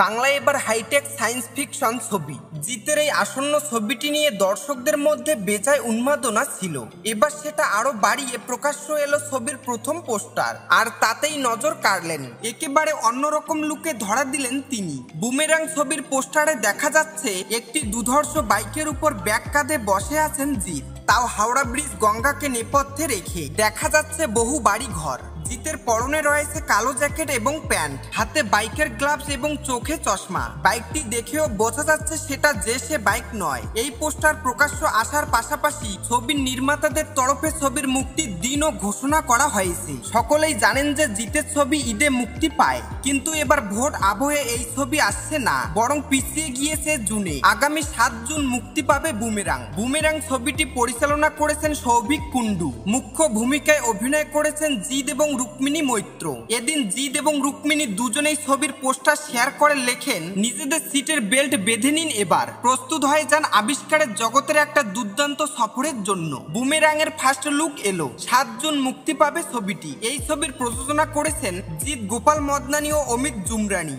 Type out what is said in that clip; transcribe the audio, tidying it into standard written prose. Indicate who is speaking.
Speaker 1: বাংলায় এবার hi tech science fiction ছবি জিতের এই আসন্ন ছবিটি নিয়ে দর্শকদের মধ্যে বেজায় উন্মাদনা ছিল। এবার সেটা আরো বাড়িয়ে প্রকাশ্য এলো ছবির প্রথম পোস্টার, আর তাতেই নজর কাড়লেন। একেবারে অন্যরকম লুকে ধরা দিলেন তিনি। বুমেরাং ছবির পোস্টারে দেখা যাচ্ছে একটি দুধর্ষ বাইকের উপর ব্যাগ কাঁধে বসে আছেন জিত, তাও হাওড়া ব্রিজ গঙ্গাকে নেপথ্যে রেখে। দেখা যাচ্ছে বহু বাড়ি ঘর। জিতের পরনে রয়েছে কালো জ্যাকেট এবং প্যান্ট, হাতে বাইকের গ্লাভস এবং চোখে চশমা। বাইকটি দেখেও বোঝা যাচ্ছে সেটা যে সে বাইক নয়। এই পোস্টার প্রকাশ্য আসার পাশাপাশি ছবির নির্মাতাদের তরফে ছবির মুক্তির দিনও ঘোষণা করা হয়েছে। সকলেই জানেন যে জিতের ছবি ঈদে মুক্তি পায়, কিন্তু এবার ভোট আবহে এই ছবি আসছে না, বরং পিছিয়ে গিয়েছে জুনে। আগামী 7 জুন মুক্তি পাবে বুমেরাং। বুমেরাং ছবিটি পরিচালনা করেছেন সৌভিক কুন্ডু। মুখ্য ভূমিকায় অভিনয় করেছেন জিৎ এবং রুক্মিণী মৈত্র। এদিন জিৎ এবং রুক্মিণী দুজনেই ছবির পোস্টার শেয়ার করে লেখেন, নিজেদের সিটের বেল্ট বেঁধে নিন, এবার প্রস্তুত হয়ে যান আবিষ্কারের জগতের একটা দুর্দান্ত সফরের জন্য। বুমেরাং এর ফার্স্ট লুক এলো, 7 জুন মুক্তি পাবে ছবিটি। এই ছবির প্রযোজনা করেছেন জিৎ, গোপাল মদনানি ও অমিত জুমরানি।